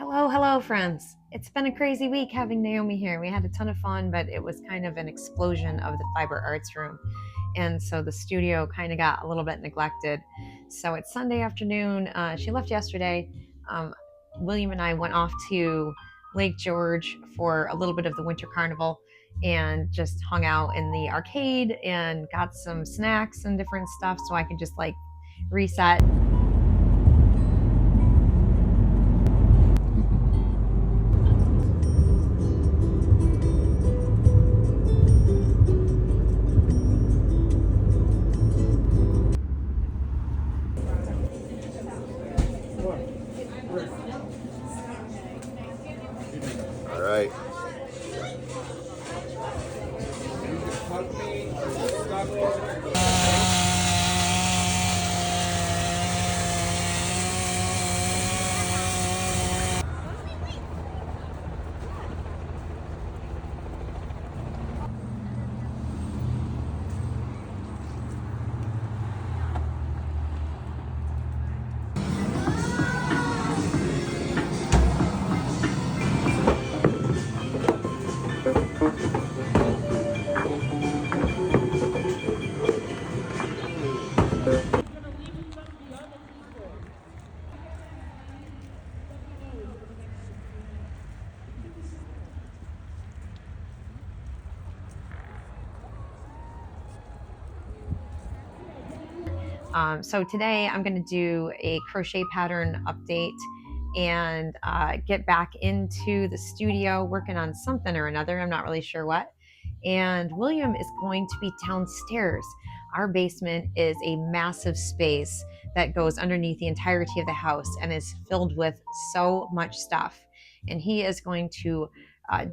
Hello, friends. It's been a crazy week having Naomi here. We had a ton of fun, but it was kind of an explosion of the fiber arts room. And so the studio kind of got a little bit neglected. So it's Sunday afternoon. She left yesterday. Um, William and I went off to Lake George for a little bit of the winter carnival and just hung out in the arcade and got some snacks and different stuff so I could just like reset. All right. So today I'm going to do a crochet pattern update and get back into the studio working on something or another. I'm not really sure what. And William is going to be downstairs. Our basement is a massive space that goes underneath the entirety of the house and is filled with so much stuff. And he is going to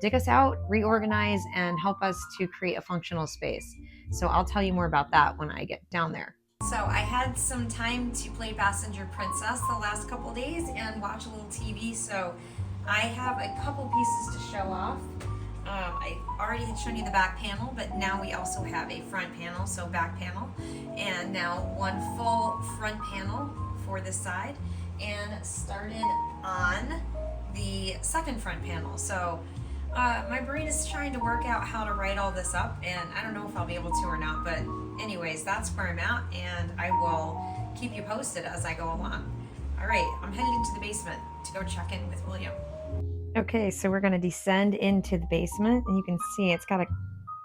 dig us out, reorganize, and help us to create a functional space. So I'll tell you more about that when I get down there. So I had some time to play Passenger Princess the last couple days and watch a little TV. So I have a couple pieces to show off. I already had shown you the back panel, but now we also have a front panel, so back panel, and now one full front panel for this side, and started on the second front panel. So my brain is trying to work out how to write all this up, and I don't know if I'll be able to or not, but anyways, that's where I'm at, and I will keep you posted as I go along. All right, I'm headed into the basement to go check in with William. Okay, so we're going to descend into the basement, and you can see it's got a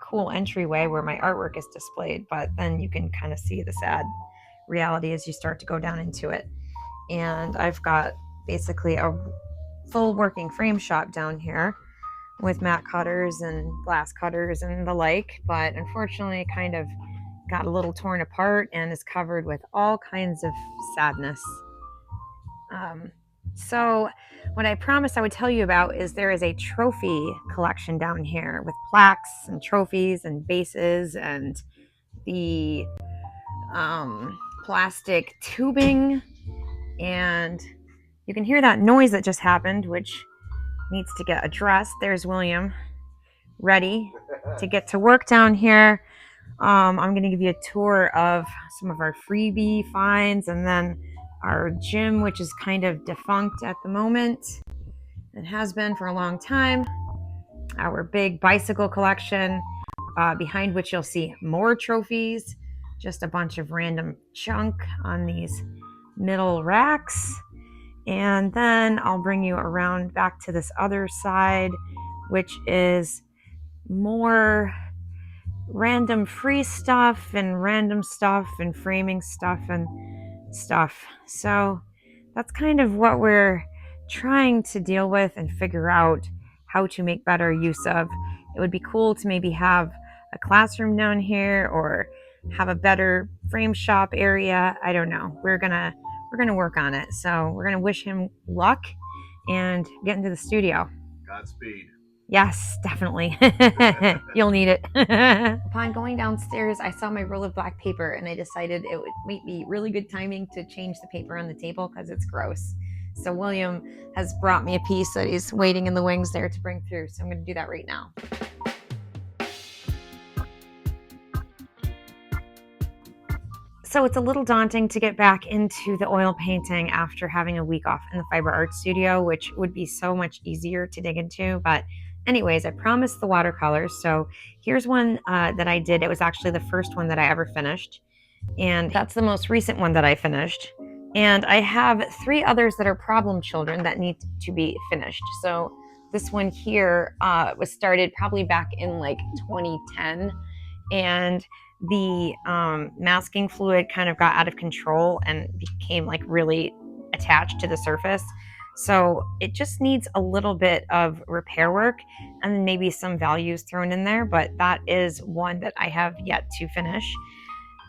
cool entryway where my artwork is displayed, but then you can kind of see the sad reality as you start to go down into it. And I've got basically a full working frame shop down here with mat cutters and glass cutters and the like, but unfortunately it kind of got a little torn apart and is covered with all kinds of sadness. So what I promised I would tell you about is there is a trophy collection down here with plaques and trophies and bases and the plastic tubing, and you can hear that noise that just happened, which needs to get addressed. There's William ready to get to work down here. I'm going to give you a tour of some of our freebie finds, and then our gym, which is kind of defunct at the moment and has been for a long time. Our big bicycle collection, behind which you'll see more trophies, just a bunch of random junk on these middle racks. And then I'll bring you around back to this other side, which is more random free stuff and random stuff and framing stuff and stuff. So that's kind of what we're trying to deal with and figure out how to make better use of. It would be cool to maybe have a classroom down here or have a better frame shop area. I don't know. We're gonna work on it. So we're gonna wish him luck and get into the studio. Godspeed. Yes, definitely. You'll need it. Upon going downstairs, I saw my roll of black paper and I decided it might be really good timing to change the paper on the table because it's gross. So William has brought me a piece that he's waiting in the wings there to bring through. So I'm going to do that right now. So it's a little daunting to get back into the oil painting after having a week off in the fiber art studio, which would be so much easier to dig into. But anyways, I promised the watercolors. So here's one that I did. It was actually the first one that I ever finished. And that's the most recent one that I finished. And I have 3 others that are problem children that need to be finished. So this one here was started probably back in like 2010, and the masking fluid kind of got out of control and became like really attached to the surface. So it just needs a little bit of repair work and maybe some values thrown in there, but that is one that I have yet to finish.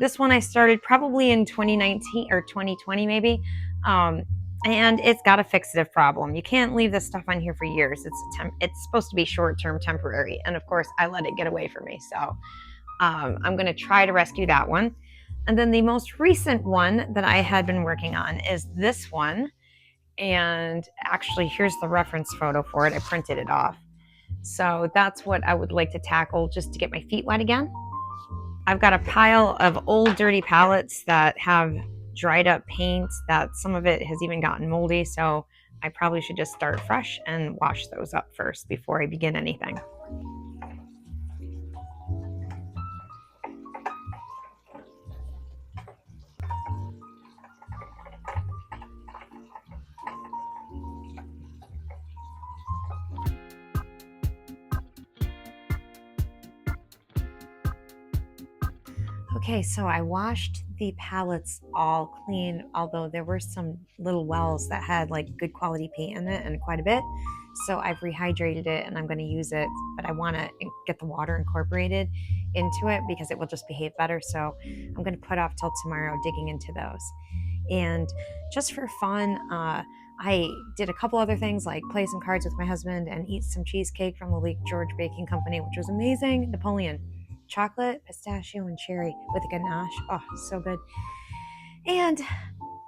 This one I started probably in 2019 or 2020 maybe. And it's got a fixative problem. You can't leave this stuff on here for years. It's supposed to be short-term temporary. And of course, I let it get away from me. So I'm going to try to rescue that one. And then the most recent one that I had been working on is this one. And actually, here's the reference photo for it. I printed it off. So that's what I would like to tackle just to get my feet wet again. I've got a pile of old dirty palettes that have dried up paint, that some of it has even gotten moldy. So I probably should just start fresh and wash those up first before I begin anything. Okay, so I washed the palettes all clean, although there were some little wells that had like good quality paint in it and quite a bit. So I've rehydrated it and I'm going to use it, but I want to get the water incorporated into it because it will just behave better. So I'm going to put off till tomorrow digging into those. And just for fun, I did a couple other things like play some cards with my husband and eat some cheesecake from the Lake George Baking Company, which was amazing. Napoleon. Chocolate, pistachio, and cherry with a ganache. Oh, so good. And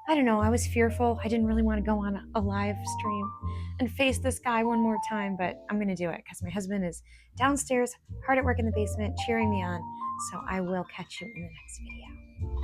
I don't know, I was fearful. I didn't really want to go on a live stream and face this guy one more time, but I'm going to do it because my husband is downstairs, hard at work in the basement, cheering me on. So I will catch you in the next video.